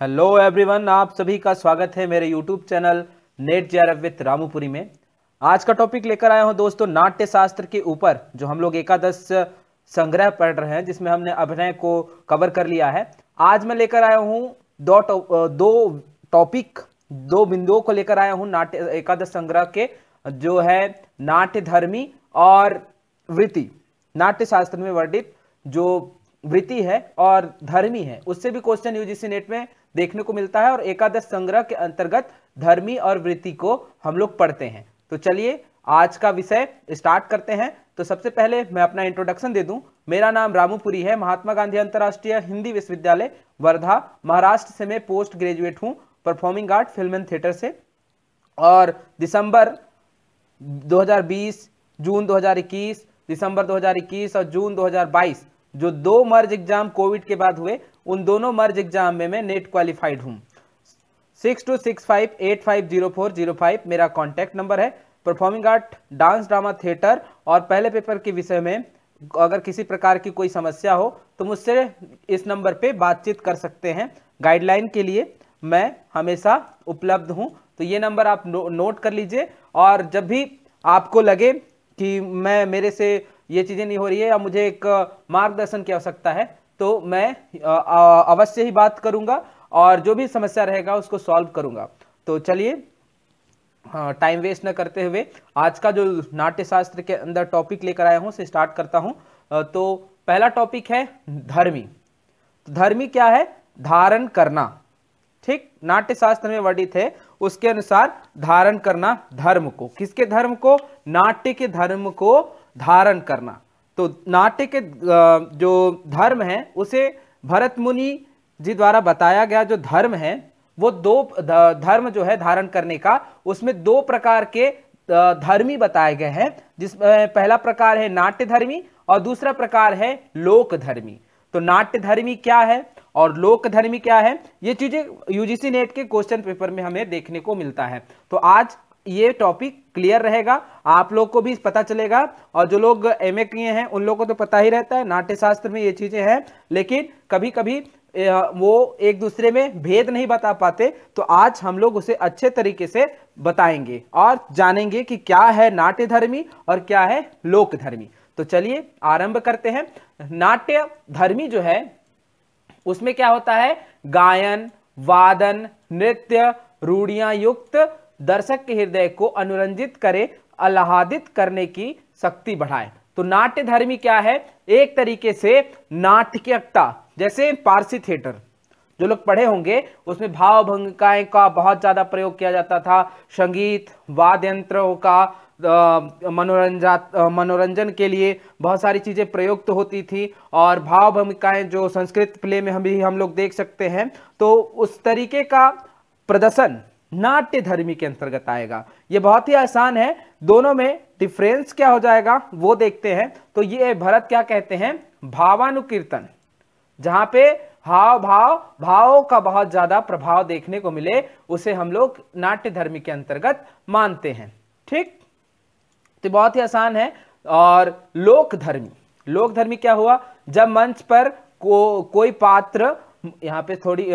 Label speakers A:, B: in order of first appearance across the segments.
A: Hello everyone, आप सभी का स्वागत है मेरे YouTube channel NET JRF with Ramupuri में। आज का टॉपिक लेकर आया हूं दोस्तों नाट्य शास्त्र के ऊपर, जो हम लोग एकादश संग्रह पढ़ रहे हैं, जिसमें हमने अभिनय को कवर कर लिया है। आज मैं लेकर आया हूं दो बिंदुओं को लेकर आया हूं नाट्य एकादश संग्रह के, जो है नाट्य धर्मी और वृत्ति। नाट्य शास्त्र में वर्णित जो वृत्ति है और धर्मी है, उससे भी क्वेश्चन यूजीसी नेट में देखने को मिलता है और एकादश संग्रह के अंतर्गत धर्मी और वृत्ति को हम लोग पढ़ते हैं। तो चलिए आज का विषय स्टार्ट करते हैं। तो सबसे पहले मैं अपना इंट्रोडक्शन दे दूं। मेरा नाम रामूपुरी है, महात्मा गांधी अंतर्राष्ट्रीय हिंदी विश्वविद्यालय वर्धा महाराष्ट्र से मैं पोस्ट ग्रेजुएट हूं performing art film and theatre से। और दिसंबर 2020, जून 2021, दिसंबर 2021 और जून 2022 जो दो मर्ज एग्जाम कोविड के बाद हुए, उन दोनों मर्ज एग्जाम में मैं नेट क्वालिफाइड हूं। 6265850405 मेरा कॉन्टैक्ट नंबर है। Performing art, dance, drama, theatre और पहले पेपर के विषय में अगर किसी प्रकार की कोई समस्या हो तो मुझसे इस नंबर पे बातचीत कर सकते हैं। गाइडलाइन के लिए मैं हमेशा उपलब्ध हूं, तो ये नंबर आप नोट कर लीजिए। और जब भी आपको लगे कि मेरे से ये चीज़ें नहीं हो रही है या मुझे एक मार्गदर्शन की आवश्यकता है, तो मैं अवश्य ही बात करूंगा और जो भी समस्या रहेगा उसको सॉल्व करूंगा। तो चलिए टाइम वेस्ट न करते हुए आज का जो नाट्य शास्त्र के अंदर टॉपिक लेकर आया हूं उसे स्टार्ट करता हूं। तो पहला टॉपिक है धर्मी। तो धर्मी क्या है? धारण करना। ठीक, नाट्य शास्त्र में वर्णित है उसके अनुसार धारण करना धर्म को। किसके धर्म को? नाट्य के धर्म को धारण करना। तो नाट्य के जो धर्म है उसे भरत मुनि जी द्वारा बताया गया जो धर्म है, वो दो धर्म जो है धारण करने का, उसमें दो प्रकार के धर्मी बताए गए हैं। जिसमें पहला प्रकार है नाट्य धर्मी और दूसरा प्रकार है लोक धर्मी। तो नाट्य धर्मी क्या है और लोक धर्मी क्या है, ये चीजें यूजीसी नेट के क्वेश्चन पेपर में हमें देखने को मिलता है। तो आज ये टॉपिक क्लियर रहेगा, आप लोग को भी पता चलेगा। और जो लोग एमए किए हैं उन लोगों को तो पता ही रहता है नाट्य शास्त्र में ये चीजें हैं, लेकिन कभी कभी वो एक दूसरे में भेद नहीं बता पाते। तो आज हम लोग उसे अच्छे तरीके से बताएंगे और जानेंगे कि क्या है नाट्य धर्मी और क्या है लोक धर्मी। तो चलिए आरंभ करते हैं। नाट्य धर्मी जो है उसमें क्या होता है? गायन, वादन, नृत्य, रूढ़ियां युक्त दर्शक के हृदय को अनुरंजित करे, आह्लादित करने की शक्ति बढ़ाए। तो नाट्य धर्मी क्या है? एक तरीके से नाटकीयता, जैसे पारसी थिएटर जो लोग पढ़े होंगे उसमें भाव भंगिकाएं का बहुत ज्यादा प्रयोग किया जाता था। संगीत, वाद्य यंत्रों का मनोरंजन के लिए बहुत सारी चीजें प्रयुक्त होती थी और भाव भूमिकाएं जो संस्कृत प्ले में हम लोग देख सकते हैं। तो उस तरीके का प्रदर्शन नाट्य धर्मी के अंतर्गत आएगा। ये बहुत ही आसान है, दोनों में डिफरेंस क्या हो जाएगा वो देखते हैं। तो ये भरत क्या कहते हैं? भावानुकीर्तन, जहां पे भावों का बहुत ज्यादा प्रभाव देखने को मिले, उसे हम लोग नाट्य धर्मी के अंतर्गत मानते हैं। ठीक, तो बहुत ही आसान है। और लोक धर्मी क्या हुआ? जब मंच पर कोई पात्र, यहाँ पे थोड़ी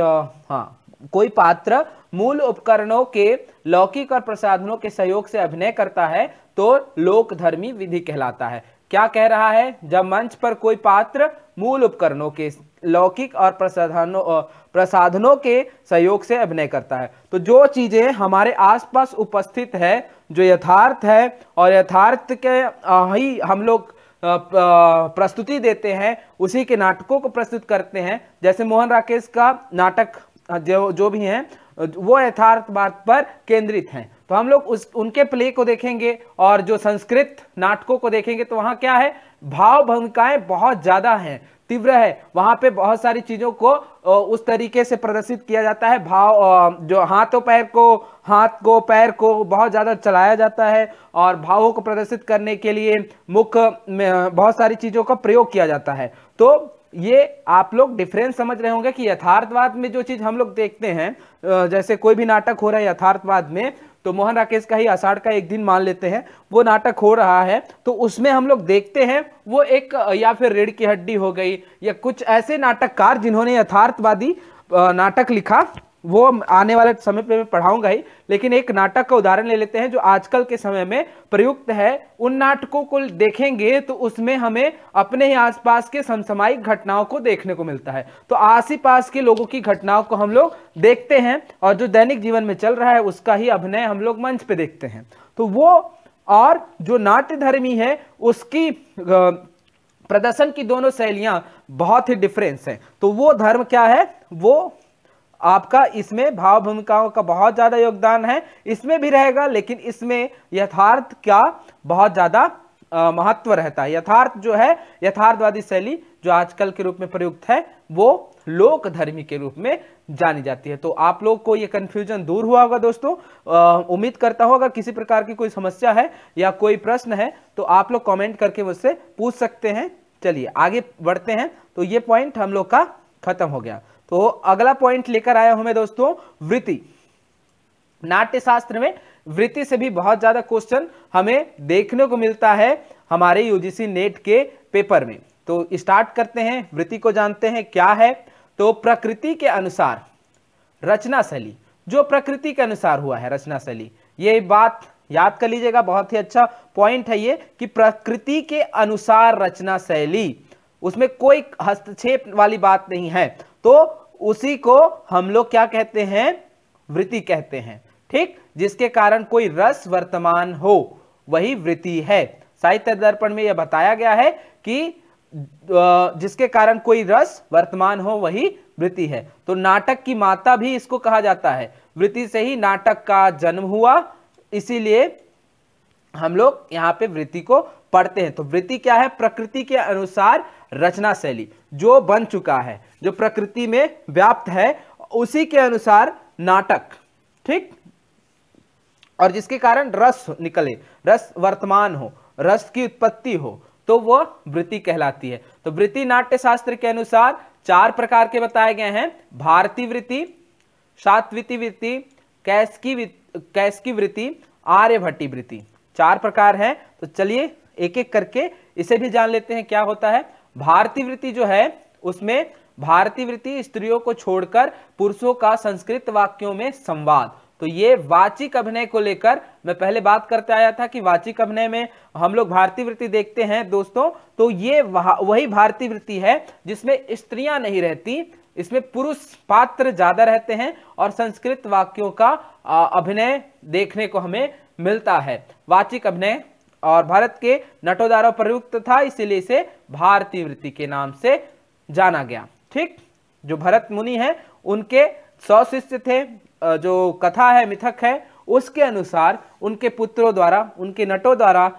A: कोई पात्र मूल उपकरणों के लौकिक और प्रसाधनों के सहयोग से अभिनय करता है तो लोक धर्मी विधि कहलाता है। क्या कह रहा है? जब मंच पर कोई पात्र मूल उपकरणों के लौकिक और प्रसाधनों के सहयोग से अभिनय करता है, तो जो चीजें हमारे आसपास उपस्थित है, जो यथार्थ है और यथार्थ के ही हम लोग प्रस्तुति देते हैं, उसी के नाटकों को प्रस्तुत करते हैं। जैसे मोहन राकेश का नाटक जो भी हैं वो यथार्थ बात पर केंद्रित हैं। तो हम लोग उनके प्ले को देखेंगे और जो संस्कृत नाटकों को देखेंगे तो वहां क्या है? भाव भूमिकाएं बहुत ज्यादा हैं, तीव्र है। वहां पे बहुत सारी चीजों को उस तरीके से प्रदर्शित किया जाता है। भाव जो हाथ को पैर को बहुत ज्यादा चलाया जाता है और भावों को प्रदर्शित करने के लिए मुख में बहुत सारी चीजों का प्रयोग किया जाता है। तो ये आप लोग डिफरेंस समझ रहे होंगे कि यथार्थवाद में जो चीज हम लोग देखते हैं, जैसे कोई भी नाटक हो रहा है यथार्थवाद में, तो मोहन राकेश का ही आषाढ़ का एक दिन मान लेते हैं, वो नाटक हो रहा है तो उसमें हम लोग देखते हैं वो एक या फिर रीढ़ की हड्डी हो गई या कुछ ऐसे नाटककार जिन्होंने यथार्थवादी नाटक लिखा, वो आने वाले समय पे मैं पढ़ाऊंगा ही, लेकिन एक नाटक का उदाहरण ले लेते हैं जो आजकल के समय में प्रयुक्त है। उन नाटकों को देखेंगे तो उसमें हमें अपने ही आसपास के समसामयिक घटनाओं को देखने को मिलता है। तो आस ही पास के लोगों की घटनाओं को हम लोग देखते हैं और जो दैनिक जीवन में चल रहा है उसका ही अभिनय हम लोग मंच पे देखते हैं। तो वो और जो नाट्य धर्मी है उसकी प्रदर्शन की दोनों शैलियां बहुत ही डिफरेंस है। तो वो धर्म क्या है, वो आपका इसमें भाव भूमिकाओं का बहुत ज्यादा योगदान है, इसमें भी रहेगा, लेकिन इसमें यथार्थ का बहुत ज्यादा महत्व रहता है। यथार्थ जो है, यथार्थवादी शैली जो आजकल के रूप में प्रयुक्त है, वो लोक धर्मी के रूप में जानी जाती है। तो आप लोग को ये कंफ्यूजन दूर हुआ होगा दोस्तों। उम्मीद करता हूं अगर किसी प्रकार की कोई समस्या है या कोई प्रश्न है तो आप लोग कमेंट करके मुझसे पूछ सकते हैं। चलिए आगे बढ़ते हैं। तो ये पॉइंट हम लोग का खत्म हो गया। तो अगला पॉइंट लेकर आया हूं मैं दोस्तों, वृत्ति। नाट्य शास्त्र में वृत्ति से भी बहुत ज्यादा क्वेश्चन हमें देखने को मिलता है हमारे यूजीसी नेट के पेपर में। तो स्टार्ट करते हैं, वृत्ति को जानते हैं क्या है। तो प्रकृति के अनुसार रचना शैली, जो प्रकृति के अनुसार हुआ है रचना शैली, ये बात याद कर लीजिएगा, बहुत ही अच्छा पॉइंट है ये कि प्रकृति के अनुसार रचना शैली, उसमें कोई हस्तक्षेप वाली बात नहीं है। तो उसी को हम लोग क्या कहते हैं, वृत्ति कहते हैं। ठीक, जिसके कारण कोई रस वर्तमान हो वही वृत्ति है। साहित्य दर्पण में यह बताया गया है कि जिसके कारण कोई रस वर्तमान हो वही वृत्ति है। तो नाटक की माता भी इसको कहा जाता है। वृत्ति से ही नाटक का जन्म हुआ, इसीलिए हम लोग यहाँ पे वृत्ति को पढ़ते हैं। तो वृत्ति क्या है, प्रकृति के अनुसार रचना शैली, जो बन चुका है, जो प्रकृति में व्याप्त है, उसी के अनुसार नाटक। ठीक, और जिसके कारण रस निकले, रस वर्तमान हो, रस की उत्पत्ति हो, तो वह वृत्ति कहलाती है। तो वृत्ति नाट्य शास्त्र के अनुसार 4 प्रकार के बताए गए हैं। भारतीय वृत्ति, शातविति वृत्ति, कैस्की वृत्ति, आर्यभट्टी वृत्ति, 4 प्रकार हैं। तो चलिए एक एक करके इसे भी जान लेते हैं क्या होता है। भारतीय वृत्ति जो है, उसमें भारतीय वृत्ति स्त्रियों को छोड़कर पुरुषों का संस्कृत वाक्यों में संवाद। तो ये वाचिक अभिनय को लेकर मैं पहले बात करते आया था कि वाचिक अभिनय में हम लोग भारतीय वृत्ति देखते हैं दोस्तों। तो ये वही भारतीय वृत्ति है जिसमें स्त्रियां नहीं रहती, इसमें पुरुष पात्र ज्यादा रहते हैं और संस्कृत वाक्यों का अभिनय देखने को हमें मिलता है, वाचिक अभिनय। और भारत के नटों द्वारा प्रयुक्त था, इसीलिए इसे भारतीय वृत्ति के नाम से जाना गया। ठीक, जो भरत मुनि हैं उनके 100 शिष्य थे, जो कथा है, मिथक है, उसके अनुसार उनके पुत्रों द्वारा, उनके नटों द्वारा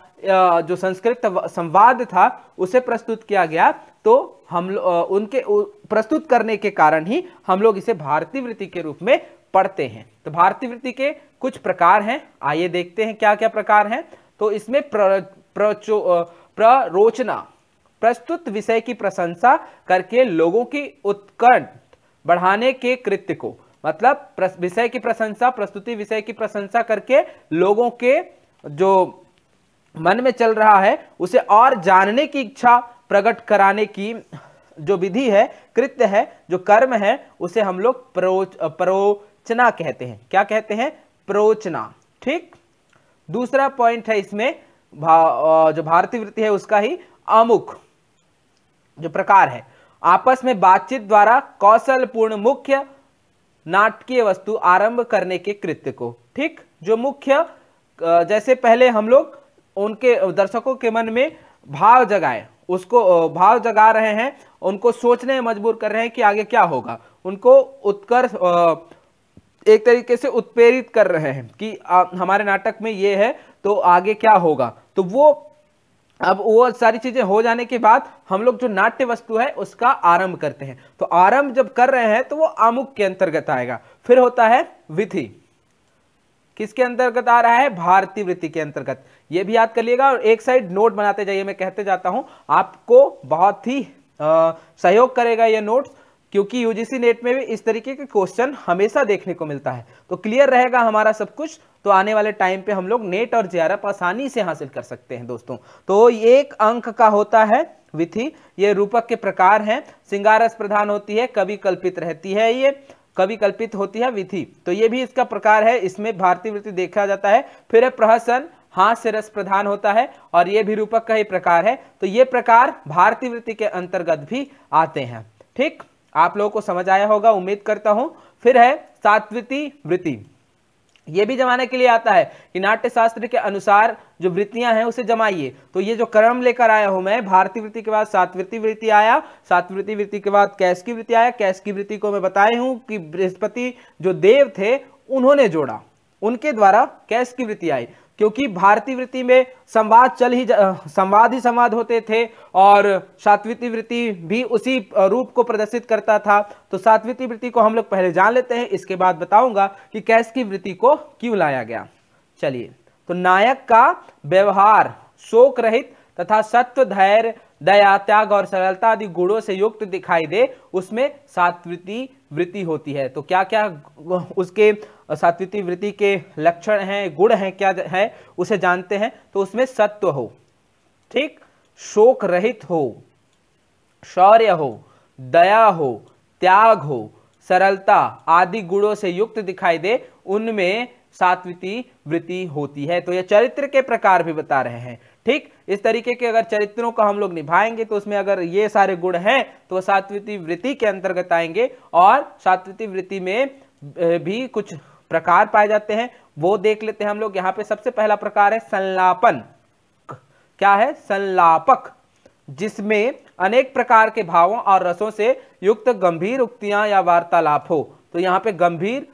A: जो संस्कृत संवाद था उसे प्रस्तुत किया गया। तो हम उनके प्रस्तुत करने के कारण ही हम लोग इसे भारतीय वृत्ति के रूप में पढ़ते हैं। तो भारतीय वृत्ति के कुछ प्रकार हैं, आइए देखते हैं क्या क्या प्रकार हैं। तो इसमें प्ररोचना, प्रस्तुत विषय की प्रशंसा करके लोगों की उत्कंठ बढ़ाने के कृत्य को, मतलब विषय की प्रशंसा, प्रस्तुति विषय की प्रशंसा करके लोगों के जो मन में चल रहा है उसे और जानने की इच्छा प्रकट कराने की जो विधि है, कृत्य है, जो कर्म है, उसे हम लोग प्ररोचना कहते हैं। क्या कहते हैं, प्ररोचना। ठीक, दूसरा पॉइंट है इसमें जो भारतीय वृत्ति है उसका ही अमुख जो प्रकार है, आपस में बातचीत द्वारा कौशलपूर्ण मुख्य नाटकीय वस्तु आरंभ करने के कृत्य को। ठीक, जो मुख्य, जैसे पहले हम लोग उनके दर्शकों के मन में भाव जगाए, उसको भाव जगा रहे हैं, उनको सोचने में मजबूर कर रहे हैं कि आगे क्या होगा, उनको उत्कर्ष एक तरीके से उत्प्रेरित कर रहे हैं कि हमारे नाटक में ये है तो आगे क्या होगा। तो वो अब वो सारी चीजें हो जाने के बाद हम लोग जो नाट्य वस्तु है उसका आरंभ करते हैं। तो आरंभ जब कर रहे हैं तो वो आमुख के अंतर्गत आएगा। फिर होता है विधि, किसके अंतर्गत आ रहा है, भारतीय वृत्ति के अंतर्गत। ये भी याद कर लिएगा और एक साइड नोट बनाते जाइए, मैं कहते जाता हूं, आपको बहुत ही सहयोग करेगा ये नोट्स, क्योंकि यूजीसी नेट में भी इस तरीके के क्वेश्चन हमेशा देखने को मिलता है। तो क्लियर रहेगा हमारा सब कुछ, तो आने वाले टाइम पे हम लोग नेट और जेआरएफ आसानी से हासिल कर सकते हैं दोस्तों। तो 1 अंक का होता है विधि, ये रूपक के प्रकार हैं। श्रृंगार रस प्रधान होती है, कवि कल्पित रहती है, ये कवि कल्पित होती है विधि, तो ये भी इसका प्रकार है, इसमें भारतीय वृत्ति देखा जाता है। फिर है प्रहसन, हास्य रस प्रधान होता है और ये भी रूपक का ही प्रकार है। तो ये प्रकार भारतीय वृत्ति के अंतर्गत भी आते हैं। ठीक, आप लोगों को समझ आया होगा, उम्मीद करता हूं। फिर है सात्विती वृत्ति, ये भी जमाने के लिए आता है कि नाट्य शास्त्र के अनुसार जो वृत्तियां हैं उसे जमाइए। तो ये जो क्रम लेकर आया हूं मैं, भारतीय वृत्ति के बाद सात्विती वृत्ति आया, सात्विती वृत्ति के बाद कैश की वृत्ति आया। कैश की वृत्ति को मैं बताया हूं कि बृहस्पति जो देव थे उन्होंने जोड़ा, उनके द्वारा कैश की वृत्ति आई, क्योंकि भारतीय वृत्ति में संवाद ही संवाद होते थे और सात्विती वृत्ति भी उसी रूप को प्रदर्शित करता था। तो सात्विती वृत्ति को हम लोग पहले जान लेते हैं, इसके बाद बताऊंगा कि कैश की वृत्ति को क्यों लाया गया। चलिए, तो नायक का व्यवहार शोक रहित तथा सत्व, धैर्य, दया, त्याग और सरलता आदि गुणों से युक्त दिखाई दे, उसमें सात्विती वृत्ति होती है। तो क्या क्या उसके सात्विती वृत्ति के लक्षण हैं, गुण हैं, क्या है उसे जानते हैं। तो उसमें सत्व हो, ठीक, शोक रहित हो, शौर्य हो, दया हो, त्याग हो, सरलता आदि गुणों से युक्त दिखाई दे, उनमें सात्विती वृत्ति होती है। तो यह चरित्र के प्रकार भी बता रहे हैं। ठीक, इस तरीके के अगर चरित्रों का हम लोग निभाएंगे तो उसमें अगर ये सारे गुण हैं तो सात्विती वृत्ति के अंतर्गत आएंगे। और सात्विती वृत्ति में भी कुछ प्रकार पाए जाते हैं, वो देख लेते हैं हम लोग। यहाँ पे सबसे पहला प्रकार है संलापन। क्या है? संलापक, जिसमें अनेक प्रकार के भावों और रसों से युक्त गंभीर उक्तियां या वार्तालाप हो। तो यहाँ पे गंभीर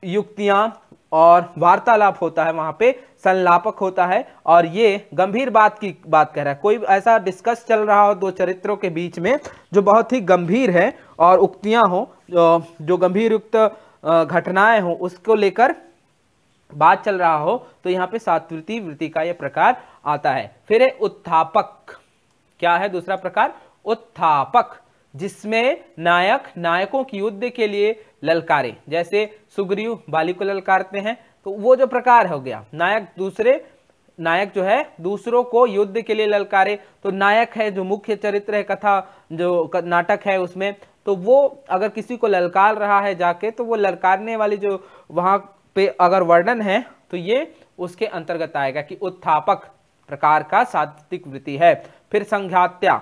A: युक्तियां और वार्तालाप होता है, वहां पे संलापक होता है। और ये गंभीर बात की बात कह रहा है, कोई ऐसा डिस्कस चल रहा हो दो चरित्रों के बीच में जो बहुत ही गंभीर है और उक्तियां हो, जो गंभीर युक्त घटनाएं हो, उसको लेकर बात चल रहा हो, तो यहाँ पे सात्विती वृत्ति का यह प्रकार आता है। फिर है उत्थापक। क्या है दूसरा प्रकार? उत्थापक, जिसमें नायक नायकों की युद्ध के लिए ललकारे, जैसे सुग्रीव बाली को ललकारते हैं, तो वो जो प्रकार हो गया। नायक जो है दूसरों को युद्ध के लिए ललकारे। तो नायक है जो मुख्य चरित्र है, कथा जो नाटक है उसमें, तो वो अगर किसी को ललकार रहा है जाके, तो वो ललकारने वाली जो वहां पे अगर वर्णन है तो ये उसके अंतर्गत आएगा कि उत्थापक प्रकार का सात्विक वृत्ति है। फिर संघात्या।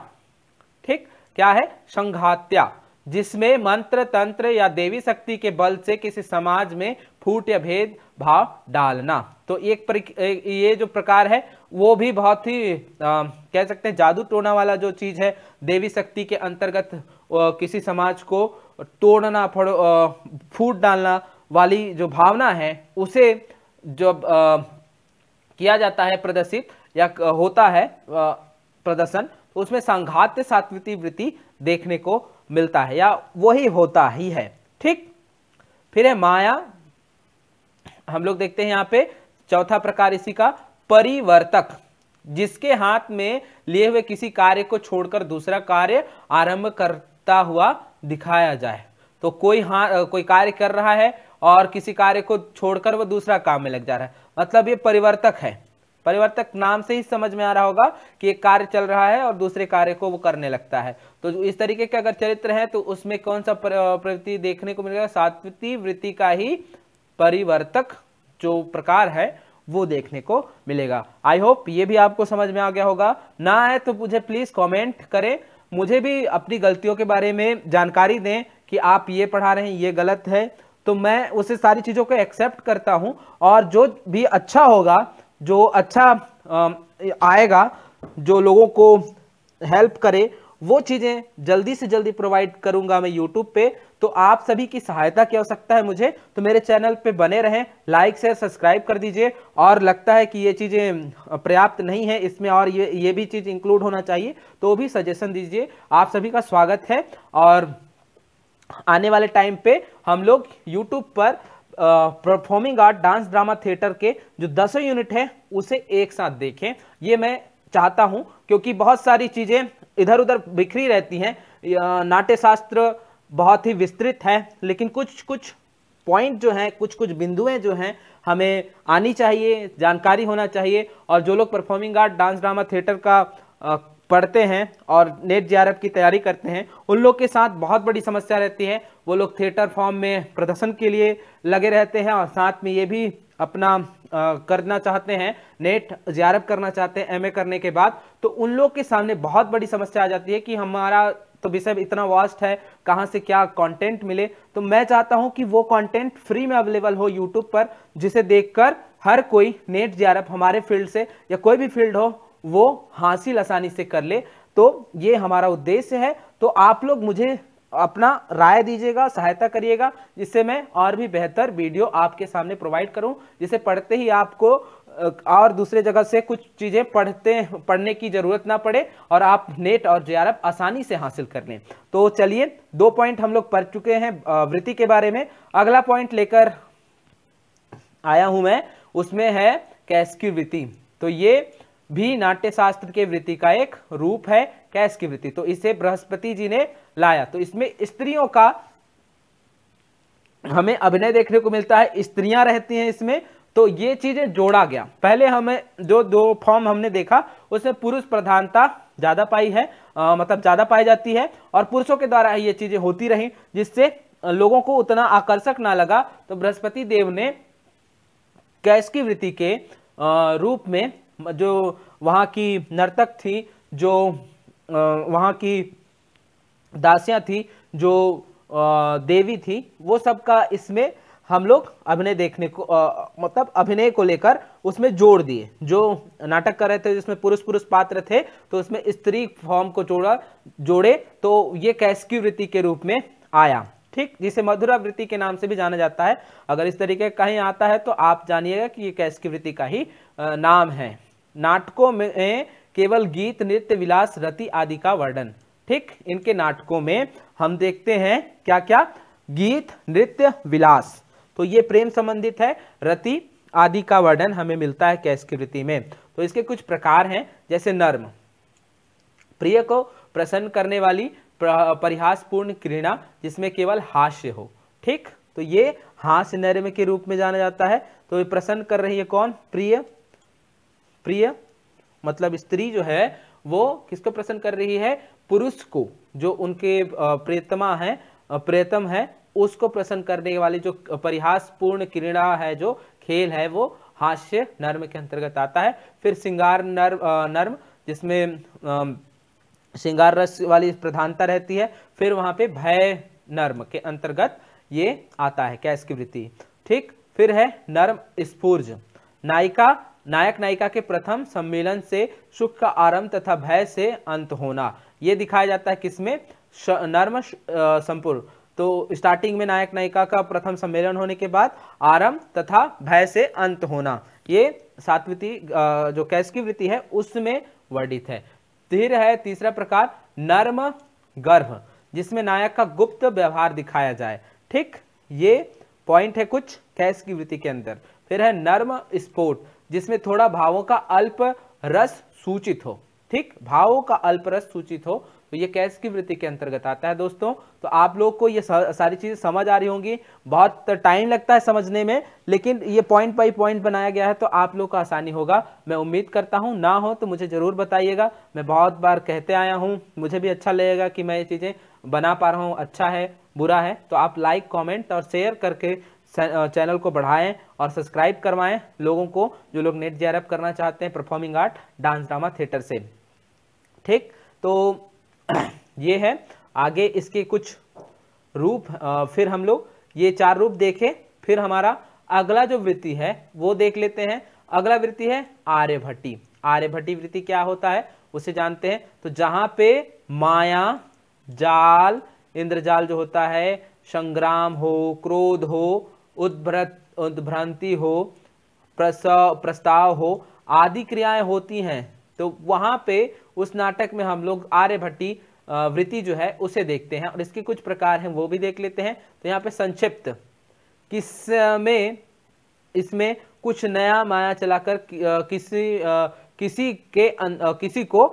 A: ठीक, क्या है? संघात्या, जिसमें मंत्र तंत्र या देवी शक्ति के बल से किसी समाज में फूट या भेद भाव डालना। तो ये जो प्रकार है वो भी बहुत ही कह सकते हैं जादू टोना वाला जो चीज है, देवी शक्ति के अंतर्गत किसी समाज को तोड़ना, फूट डालना वाली जो भावना है, उसे जब किया जाता है प्रदर्शित या होता है प्रदर्शन, तो उसमें संघात्य सात्विती वृत्ति देखने को मिलता है, या वही होता ही है। ठीक, फिर है माया। हम लोग देखते हैं यहाँ पे चौथा प्रकार इसी का, परिवर्तक, जिसके हाथ में लिए हुए किसी कार्य को छोड़कर दूसरा कार्य आरंभ करता हुआ दिखाया जाए। तो कोई कार्य कर रहा है और किसी कार्य को छोड़कर वह दूसरा काम में लग जा रहा है, मतलब ये परिवर्तक है। परिवर्तक नाम से ही समझ में आ रहा होगा कि एक कार्य चल रहा है और दूसरे कार्य को वो करने लगता है। तो इस तरीके के अगर चरित्र है तो उसमें कौन सा प्रवृत्ति देखने को मिलेगा? सात्विती वृत्ति का ही परिवर्तक जो प्रकार है वो देखने को मिलेगा। आई होप ये भी आपको समझ में आ गया होगा। ना आए तो मुझे प्लीज कमेंट करें, मुझे भी अपनी गलतियों के बारे में जानकारी दें कि आप ये पढ़ा रहे हैं ये गलत है, तो मैं उसे सारी चीजों को एक्सेप्ट करता हूं। और जो भी अच्छा होगा, जो अच्छा आएगा, जो लोगों को हेल्प करे, वो चीजें जल्दी से जल्दी प्रोवाइड करूंगा मैं यूट्यूब पे। तो आप सभी की सहायता की आवश्यकता है मुझे, तो मेरे चैनल पे बने रहें, लाइक शेयर सब्सक्राइब कर दीजिए। और लगता है कि ये चीजें पर्याप्त नहीं है, इसमें और ये भी चीज इंक्लूड होना चाहिए, तो भी सजेशन दीजिए। आप सभी का स्वागत है। और आने वाले टाइम पे हम लोग यूट्यूब पर performing art dance drama theatre के जो 10 यूनिट है उसे एक साथ देखें, ये मैं चाहता हूं, क्योंकि बहुत सारी चीजें इधर उधर बिखरी रहती हैं। नाट्य शास्त्र बहुत ही विस्तृत है, लेकिन कुछ कुछ पॉइंट जो हैं, कुछ कुछ बिंदुएं जो हैं हमें आनी चाहिए, जानकारी होना चाहिए। और जो लोग performing art dance drama theatre का पढ़ते हैं और नेट जेआरएफ की तैयारी करते हैं, उन लोग के साथ बहुत बड़ी समस्या रहती है। वो लोग थिएटर फॉर्म में प्रदर्शन के लिए लगे रहते हैं और साथ में ये भी अपना करना चाहते हैं, नेट जेआरएफ करना चाहते हैं एमए करने के बाद। तो उन लोग के सामने बहुत बड़ी समस्या आ जाती है कि हमारा तो विषय इतना वास्ट है, कहाँ से क्या कंटेंट मिले। तो मैं चाहता हूं कि वो कंटेंट फ्री में अवेलेबल हो यूट्यूब पर, जिसे देखकर हर कोई नेट जेआरएफ हमारे फील्ड से या कोई भी फील्ड हो वो हासिल आसानी से कर ले। तो ये हमारा उद्देश्य है। तो आप लोग मुझे अपना राय दीजिएगा, सहायता करिएगा, जिससे मैं और भी बेहतर वीडियो आपके सामने प्रोवाइड करूं, जिसे पढ़ते ही आपको और दूसरे जगह से कुछ चीजें पढ़ने की जरूरत ना पड़े और आप नेट और जेआरएफ आसानी से हासिल कर लें। तो चलिए 2 पॉइंट हम लोग पढ़ चुके हैं वृत्ति के बारे में। अगला पॉइंट लेकर आया हूं मैं, उसमें है कैश की वृत्ति। तो ये भी नाट्य शास्त्र के वृत्ति का एक रूप है, कैश की वृत्ति। तो इसे बृहस्पति जी ने लाया। तो इसमें स्त्रियों का हमें अभिनय देखने को मिलता है, स्त्रियां रहती हैं इसमें। तो ये चीजें जोड़ा गया। पहले हमें जो 2 फॉर्म हमने देखा उसमें पुरुष प्रधानता ज्यादा पाई है, मतलब ज्यादा पाई जाती है और पुरुषों के द्वारा ये चीजें होती रही, जिससे लोगों को उतना आकर्षक ना लगा। तो बृहस्पति देव ने कैश की वृत्ति के रूप में जो वहां की नर्तक थी, जो वहां की दासियां थी, जो देवी थी, वो सबका इसमें हम लोग अभिनय देखने को मतलब अभिनय को लेकर उसमें जोड़ दिए। जो नाटक कर रहे थे जिसमें पुरुष पात्र थे, तो उसमें स्त्री फॉर्म को जोड़े, तो ये कैश की वृत्ति के रूप में आया। ठीक, जिसे मधुरा वृत्ति के नाम से भी जाना जाता है। अगर इस तरीके का कहीं आता है तो आप जानिएगा कि ये कैश की वृत्ति का ही नाम है। नाटकों में केवल गीत, नृत्य, विलास, रति आदि का वर्णन। ठीक, इनके नाटकों में हम देखते हैं क्या क्या, गीत, नृत्य, विलास। तो ये प्रेम संबंधित है, रति आदि का वर्णन हमें मिलता है कैश की वृत्ति में। तो इसके कुछ प्रकार हैं, जैसे नर्म, प्रिय को प्रसन्न करने वाली परिहासपूर्ण क्रीड़ा जिसमें केवल हास्य हो। ठीक, तो ये हास्य नर्म के रूप में जाना जाता है। तो ये प्रसन्न कर रही है कौन, प्रिय। प्रिय मतलब स्त्री जो है वो किसको प्रसन्न कर रही है, पुरुष को, जो उनके प्रियतम है उसको प्रसन्न करने वाली जो परिहासपूर्ण क्रीड़ा है, जो खेल है, वो हास्य नर्म के अंतर्गत आता है। फिर श्रृंगार नर्म जिसमें श्रृंगार रस वाली प्रधानता रहती है। फिर वहां पे भय नर्म के अंतर्गत ये आता है कैश की वृत्ति। ठीक, फिर है नर्म स्फूर्ज, नायक नायिका के प्रथम सम्मेलन से सुख का आरंभ तथा भय से अंत होना। ये दिखाया जाता है किसमें, नर्म संपूर्ण। तो स्टार्टिंग में नायक नायिका का प्रथम सम्मेलन होने के बाद आरंभ तथा भय से अंत होना, ये सात्विती जो कैश की वृत्ति है उसमें वर्णित है। फिर है तीसरा प्रकार नर्म गर्भ, जिसमें नायक का गुप्त व्यवहार दिखाया जाए। ठीक, ये पॉइंट है कुछ कैश की वृत्ति के अंदर। फिर है नर्म स्फोट, जिसमें थोड़ा भावों का अल्प रस सूचित हो। ठीक, भावों का अल्प रस सूचित हो, तो ये कैश की वृत्ति के अंतर्गत आता है दोस्तों। तो आप लोग को ये सारी चीजें समझ आ रही होंगी। बहुत टाइम लगता है समझने में, लेकिन ये पॉइंट बाय पॉइंट बनाया गया है तो आप लोग को आसानी होगा, मैं उम्मीद करता हूं। ना हो तो मुझे जरूर बताइएगा, मैं बहुत बार कहते आया हूं, मुझे भी अच्छा लगेगा कि मैं ये चीजें बना पा रहा हूँ। अच्छा है बुरा है तो आप लाइक, कॉमेंट और शेयर करके चैनल को बढ़ाएं और सब्सक्राइब करवाएं लोगों को, जो लोग नेट जेआरएफ करना चाहते हैं performing art, dance, drama, theatre से। ठीक, तो ये है आगे इसके कुछ रूप। फिर हम लोग ये 4 रूप देखें, फिर हमारा अगला जो वृत्ति है वो देख लेते हैं। अगला वृत्ति है आर्यभट्टी। आर्यभट्टी वृत्ति क्या होता है उसे जानते हैं। तो जहां पे माया जाल, इंद्रजाल जो होता है, संग्राम हो, क्रोध हो, उद्भ्रांति हो, प्रस्ताव हो आदि क्रियाएं होती हैं, तो वहां पे उस नाटक में हम लोग आर्यभट्टी वृत्ति जो है उसे देखते हैं और इसके कुछ प्रकार हैं वो भी देख लेते हैं। तो यहाँ पे संक्षिप्त इसमें कुछ नया माया चलाकर किसी को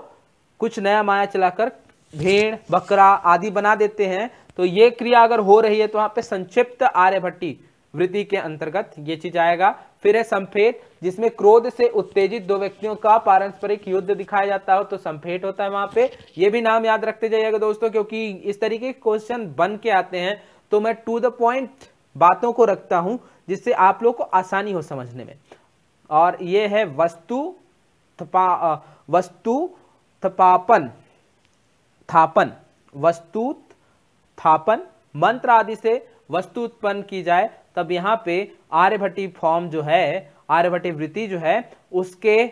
A: कुछ नया माया चलाकर भेड़, बकरा आदि बना देते हैं। तो ये क्रिया अगर हो रही है तो वहां पे संक्षिप्त आर्यभट्टी वृत्ति के अंतर्गत ये चीज आएगा। फिर है संफेट, जिसमें क्रोध से उत्तेजित दो व्यक्तियों का पारस्परिक युद्ध दिखाया जाता हो तो संफेट होता है वहां पे। ये भी नाम याद रखते जाइएगा दोस्तों, क्योंकि इस तरीके के क्वेश्चन बन के आते हैं तो मैं टू द पॉइंट बातों को रखता हूं जिससे आप लोग को आसानी हो समझने में। और ये है वस्तु थापन, मंत्र आदि से वस्तु उत्पन्न की जाए तब यहाँ पे आर्यभट्टी फॉर्म जो है, आर्यभट्टी वृत्ति जो है, उसके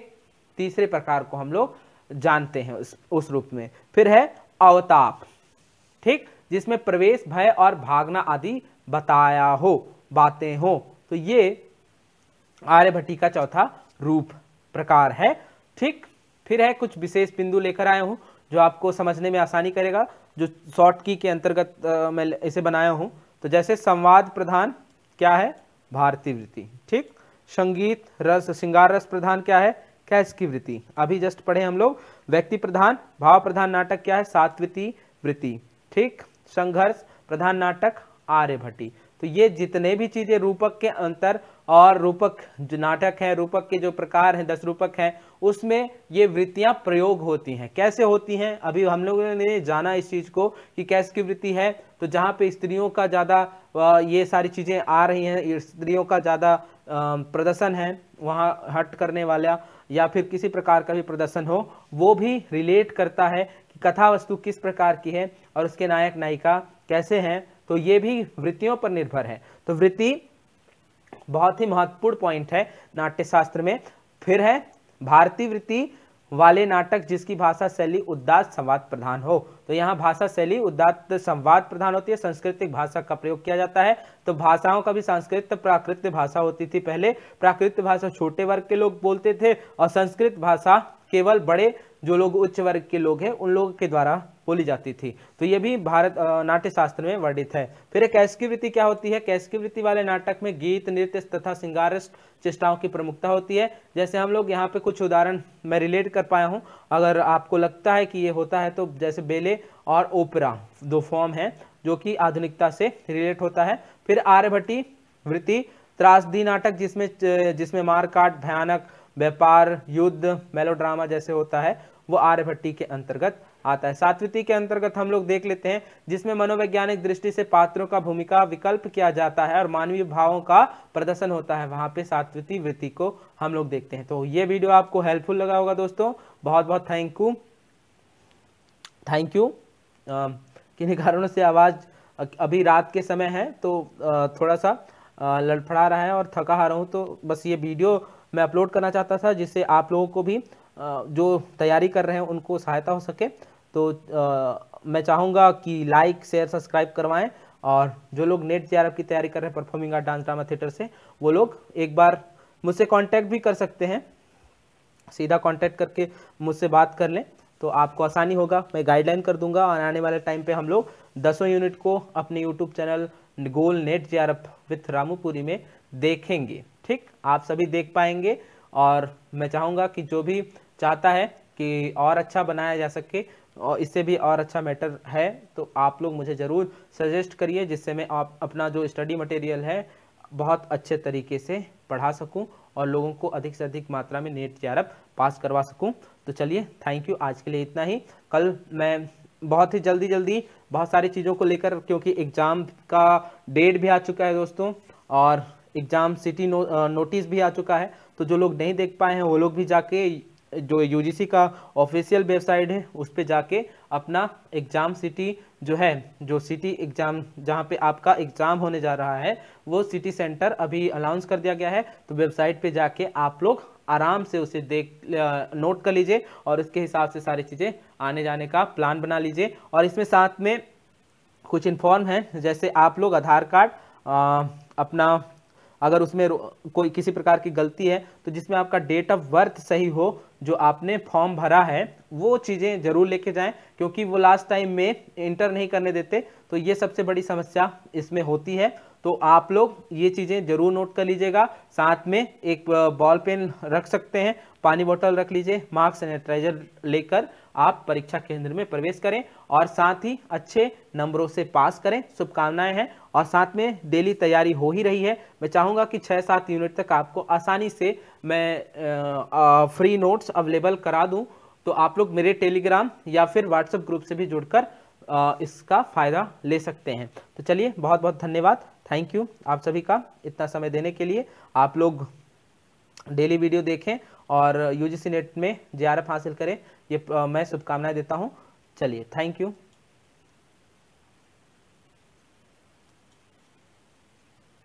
A: तीसरे प्रकार को हम लोग जानते हैं उस रूप में। फिर है अवताप, ठीक, जिसमें प्रवेश, भय और भागना आदि बताया हो, बातें हो, तो ये आर्यभट्टी का चौथा रूप प्रकार है, ठीक। फिर है कुछ विशेष बिंदु लेकर आया हूं जो आपको समझने में आसानी करेगा, जो शॉर्ट की के अंतर्गत मैं इसे बनाया हूं। तो जैसे संवाद प्रधान क्या है, भारतीय वृत्ति, ठीक। संगीत रस, श्रृंगार रस प्रधान क्या है, कैस्की वृत्ति, अभी जस्ट पढ़े हम लोग। व्यक्ति प्रधान, भाव प्रधान नाटक क्या है, सात्विकी वृत्ति, ठीक। संघर्ष प्रधान नाटक आर्यभट्टी। तो ये जितने भी चीजें रूपक के अंतर और रूपक जो नाटक है, रूपक के जो प्रकार हैं, 10 रूपक हैं, उसमें ये वृत्तियां प्रयोग होती हैं। कैसे होती हैं, अभी हम लोगों ने जाना इस चीज को कि कैसे की वृत्ति है। तो जहां पे स्त्रियों का ज्यादा ये सारी चीजें आ रही हैं, स्त्रियों का ज्यादा प्रदर्शन है, वहां हट करने वाला या फिर किसी प्रकार का भी प्रदर्शन हो, वो भी रिलेट करता है कि कथा वस्तु किस प्रकार की है और उसके नायक नायिका कैसे हैं, तो ये भी वृत्तियों पर निर्भर है। तो वृत्ति बहुत ही महत्वपूर्ण पॉइंट है नाट्य शास्त्र में। फिर है भारतीय वृत्ति वाले नाटक जिसकी भाषा शैली उदात्त संवाद प्रधान हो। तो यहाँ भाषा शैली उदात्त संवाद प्रधान होती है, सांस्कृतिक भाषा का प्रयोग किया जाता है। तो भाषाओं का भी संस्कृत प्राकृत भाषा होती थी पहले। प्राकृत भाषा छोटे वर्ग के लोग बोलते थे और संस्कृत भाषा केवल बड़े जो लोग उच्च वर्ग के लोग हैं उन लोगों के द्वारा बोली जाती थी। तो ये भी भारत नाट्य शास्त्र में वर्णित है। फिर कैस्की वृत्ति क्या होती है, कैस्की वृत्ति वाले नाटक में गीत, नृत्य तथा श्रृंगार चेष्टाओं की प्रमुखता होती है। जैसे हम लोग यहाँ पे कुछ उदाहरण मैं रिलेट कर पाया हूँ, अगर आपको लगता है कि ये होता है तो जैसे बेले और ओपेरा 2 फॉर्म हैं जो कि आधुनिकता से रिलेट होता है। फिर आर्यभट्टी वृत्ति त्रासदी नाटक जिसमें मारकाट, भयानक व्यापार, युद्ध, मेलोड्रामा जैसे होता है, वो आर्यभट्टी के अंतर्गत आता है। सात्विकी के अंतर्गत हम लोग देख लेते हैं जिसमें मनोवैज्ञानिक दृष्टि से पात्रों का भूमिका विकल्प किया जाता है और मानवीय भावों का प्रदर्शन होता है, वहां पे सात्विकी वृत्ति को हम लोग देखते हैं। तो ये वीडियो आपको हेल्पफुल लगा होगा दोस्तों, बहुत बहुत थैंक यू। किन्हीं कारणों से आवाज अभी रात के समय है तो थोड़ा सा लड़फड़ा रहा है और थका हारा हूँ, तो बस ये वीडियो मैं अपलोड करना चाहता था जिससे आप लोगों को भी जो तैयारी कर रहे हैं उनको सहायता हो सके। तो मैं चाहूँगा कि लाइक, शेयर, सब्सक्राइब करवाएं और जो लोग नेट जेआरएफ की तैयारी कर रहे हैं performing art dance drama theatre से, वो लोग एक बार मुझसे कांटेक्ट भी कर सकते हैं, सीधा कांटेक्ट करके मुझसे बात कर लें तो आपको आसानी होगा। मैं गाइडलाइन कर दूंगा और आने वाले टाइम पे हम लोग 10 यूनिट को अपने YouTube channel goal NET JRF with Ramupuri में देखेंगे, ठीक, आप सभी देख पाएंगे। और मैं चाहूँगा कि जो भी चाहता है कि और अच्छा बनाया जा सके और इससे भी और अच्छा मैटर है तो आप लोग मुझे ज़रूर सजेस्ट करिए, जिससे मैं आप अपना जो स्टडी मटेरियल है बहुत अच्छे तरीके से पढ़ा सकूं और लोगों को अधिक से अधिक मात्रा में नेट जेआरएफ पास करवा सकूं। तो चलिए थैंक यू, आज के लिए इतना ही। कल मैं बहुत ही जल्दी बहुत सारी चीज़ों को लेकर, क्योंकि एग्ज़ाम का डेट भी आ चुका है दोस्तों और एग्ज़ाम सिटी नोटिस भी आ चुका है, तो जो लोग नहीं देख पाए हैं वो लोग भी जाके जो यूजीसी का ऑफिशियल वेबसाइट है उस पे जाके अपना एग्ज़ाम सिटी जो है, जो सिटी एग्ज़ाम जहाँ पे आपका एग्ज़ाम होने जा रहा है वो सिटी सेंटर अभी अनाउंस कर दिया गया है। तो वेबसाइट पे जाके आप लोग आराम से उसे नोट कर लीजिए और उसके हिसाब से सारी चीज़ें आने जाने का प्लान बना लीजिए। और इसमें साथ में कुछ इन्फॉर्म है, जैसे आप लोग आधार कार्ड अपना अगर उसमें कोई किसी प्रकार की गलती है तो जिसमें आपका डेट ऑफ बर्थ सही हो, जो आपने फॉर्म भरा है वो चीज़ें जरूर लेके जाएं, क्योंकि वो लास्ट टाइम में इंटर नहीं करने देते, तो ये सबसे बड़ी समस्या इसमें होती है। तो आप लोग ये चीज़ें जरूर नोट कर लीजिएगा। साथ में एक बॉल पेन रख सकते हैं, पानी बोतल रख लीजिए, मास्क, सैनिटाइजर लेकर आप परीक्षा केंद्र में प्रवेश करें और साथ ही अच्छे नंबरों से पास करें। शुभकामनाएं हैं और साथ में डेली तैयारी हो ही रही है। मैं चाहूँगा कि 6-7 यूनिट तक आपको आसानी से मैं फ्री नोट्स अवेलेबल करा दूँ, तो आप लोग मेरे टेलीग्राम या फिर व्हाट्सएप ग्रुप से भी जुड़कर इसका फ़ायदा ले सकते हैं। तो चलिए, बहुत बहुत धन्यवाद, थैंक यू आप सभी का इतना समय देने के लिए। आप लोग डेली वीडियो देखें और यूजीसी नेट में जेआरएफ हासिल करें, ये मैं शुभकामनाएं देता हूं। चलिए, थैंक यू।